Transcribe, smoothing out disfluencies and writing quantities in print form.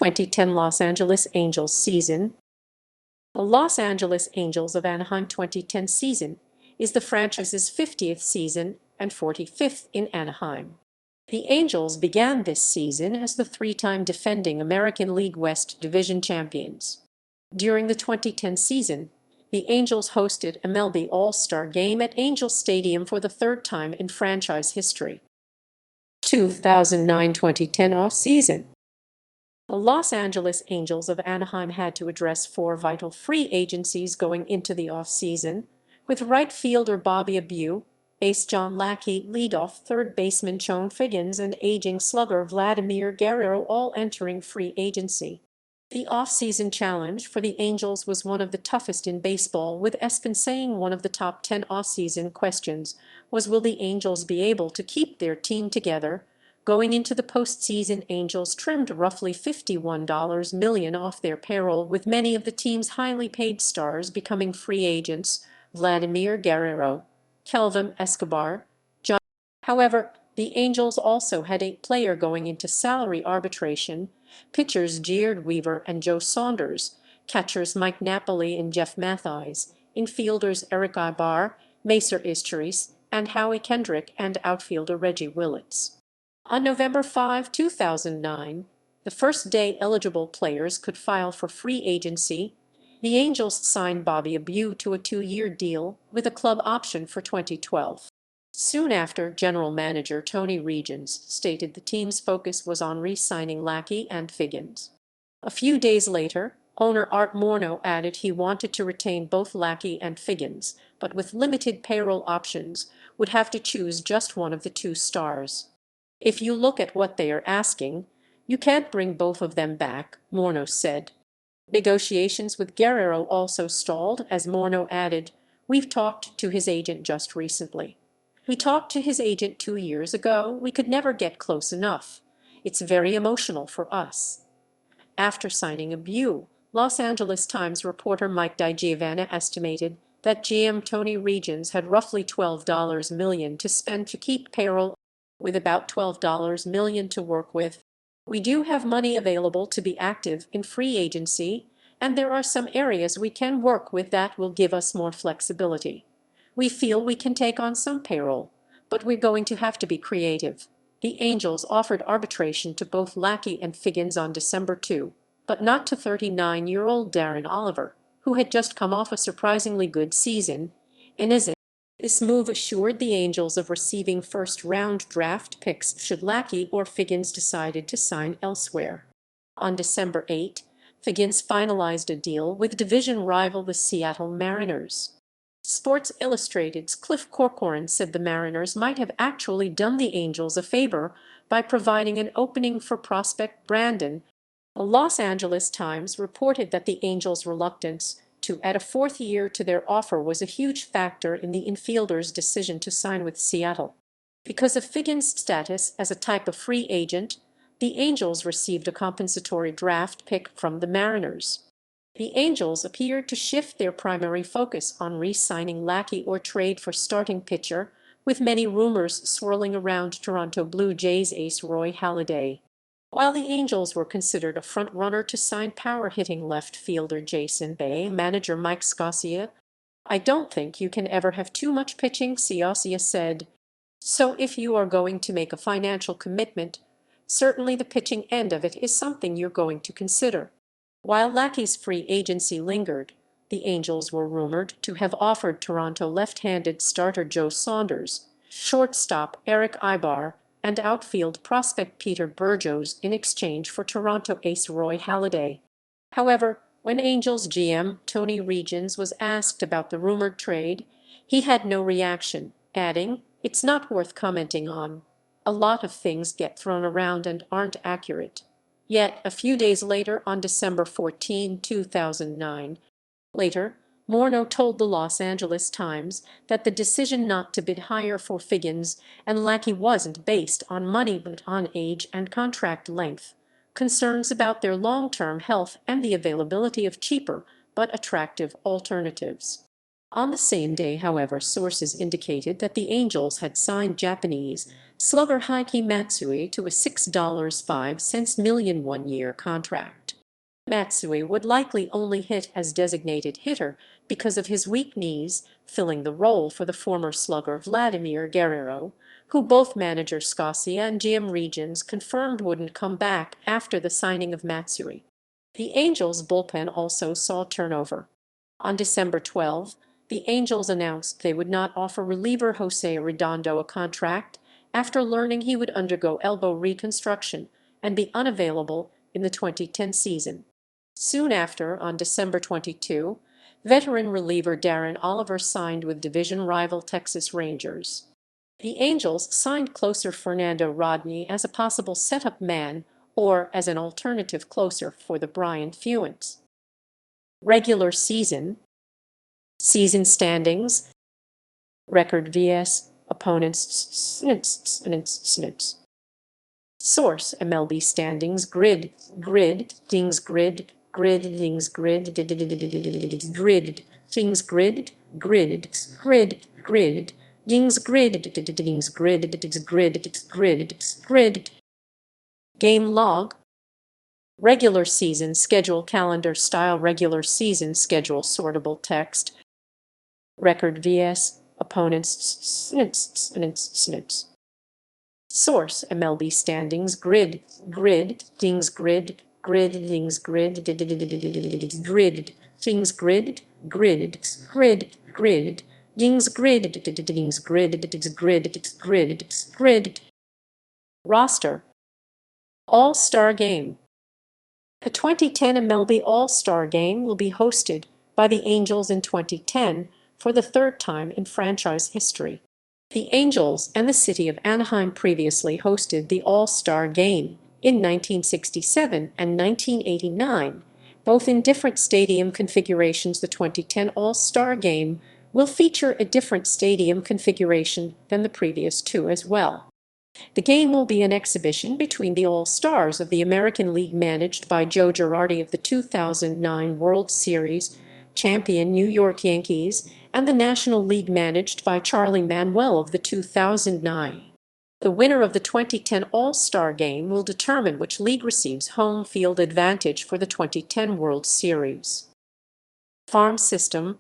2010 Los Angeles Angels season. The Los Angeles Angels of Anaheim 2010 season is the franchise's 50th season and 45th in Anaheim. The Angels began this season as the three-time defending American League West Division champions. During the 2010 season, the Angels hosted MLB All-Star Game at Angel Stadium for the third time in franchise history. 2009-2010 off-season. The Los Angeles Angels of Anaheim had to address four vital free agencies going into the offseason, with right fielder Bobby Abreu, ace John Lackey, leadoff third baseman Chone Figgins, and aging slugger Vladimir Guerrero all entering free agency. The offseason challenge for the Angels was one of the toughest in baseball, with ESPN saying one of the top 10 offseason questions was, will the Angels be able to keep their team together? Going into the postseason, Angels trimmed roughly $51 million off their payroll, with many of the team's highly paid stars becoming free agents: Vladimir Guerrero, Kelvin Escobar, John. However, the Angels also had a player going into salary arbitration: pitchers Jared Weaver and Joe Saunders, catchers Mike Napoli and Jeff Mathies, infielders Eric Ibar, Macer Isturiz, and Howie Kendrick, and outfielder Reggie Willits. On November 5, 2009, the first day eligible players could file for free agency, the Angels signed Bobby Abreu to a 2-year deal with a club option for 2012. Soon after, general manager Tony Regens stated the team's focus was on re-signing Lackey and Figgins. A few days later, owner Art Morneau added he wanted to retain both Lackey and Figgins, but with limited payroll options, would have to choose just one of the two stars. If you look at what they are asking, you can't bring both of them back, Morneau said. Negotiations with Guerrero also stalled, as Morneau added, we've talked to his agent just recently. We talked to his agent 2 years ago. We could never get close enough. It's very emotional for us. After signing Abreu, Los Angeles Times reporter Mike DiGiovanna estimated that GM Tony Regens had roughly $12 million to spend to keep payroll, with about $12 million to work with. We do have money available to be active in free agency, and there are some areas we can work with that will give us more flexibility. We feel we can take on some payroll, but we're going to have to be creative. The Angels offered arbitration to both Lackey and Figgins on December 2, but not to 39-year-old Darren Oliver, who had just come off a surprisingly good season. This move assured the Angels of receiving first-round draft picks should Lackey or Figgins decided to sign elsewhere. On December 8, Figgins finalized a deal with division rival the Seattle Mariners. Sports Illustrated's Cliff Corcoran said the Mariners might have actually done the Angels a favor by providing an opening for prospect Brandon. The Los Angeles Times reported that the Angels' reluctance to add a fourth year to their offer was a huge factor in the infielder's decision to sign with Seattle. Because of Figgins' status as a type of free agent, the Angels received a compensatory draft pick from the Mariners. The Angels appeared to shift their primary focus on re-signing Lackey or trade for starting pitcher, with many rumors swirling around Toronto Blue Jays ace Roy Halladay. While the Angels were considered a front-runner to sign power-hitting left fielder Jason Bay, manager Mike Scioscia, I don't think you can ever have too much pitching, Scioscia said. So if you are going to make a financial commitment, certainly the pitching end of it is something you're going to consider. While Lackey's free agency lingered, the Angels were rumored to have offered Toronto left-handed starter Joe Saunders, shortstop Eric Ibar, and outfield prospect Peter Burgos in exchange for Toronto ace Roy Halladay. However, when Angels GM Tony Regens was asked about the rumored trade, he had no reaction, adding, "It's not worth commenting on. A lot of things get thrown around and aren't accurate." Yet, a few days later, on December 14, 2009, Morneau told the Los Angeles Times that the decision not to bid higher for Figgins and Lackey wasn't based on money but on age and contract length, concerns about their long-term health, and the availability of cheaper but attractive alternatives. On the same day, however, sources indicated that the Angels had signed Japanese slugger Heike Matsui to a $6.05 million one-year contract. Matsui would likely only hit as designated hitter because of his weak knees, filling the role for the former slugger Vladimir Guerrero, who both manager Scossi and GM Regions confirmed wouldn't come back after the signing of Matsui. The Angels' bullpen also saw turnover. On December 12, the Angels announced they would not offer reliever Jose Redondo a contract after learning he would undergo elbow reconstruction and be unavailable in the 2010 season. Soon after, on December 22, veteran reliever Darren Oliver signed with division rival Texas Rangers. The Angels signed closer Fernando Rodney as a possible setup man or as an alternative closer for the Brian Fewens. Regular season standings, record vs. opponents. Source: MLB standings grid dings grid dings grid dings grid dings grid. Game log. Regular season schedule calendar style. Regular season schedule sortable text. Record vs. opponents. Source: MLB standings grid dings grid dings grid dings grid dings grid. Roster. All-Star Game. The 2010 MLB All-Star Game will be hosted by the Angels in 2010 for the third time in franchise history. The Angels and the city of Anaheim previously hosted the All-Star Game in 1967 and 1989, both in different stadium configurations. The 2010 All-Star Game will feature a different stadium configuration than the previous two as well. The game will be an exhibition between the All-Stars of the American League managed by Joe Girardi of the 2009 World Series champion New York Yankees and the National League managed by Charlie Manuel of the 2009. The winner of the 2010 All-Star Game will determine which league receives home field advantage for the 2010 World Series. Farm system.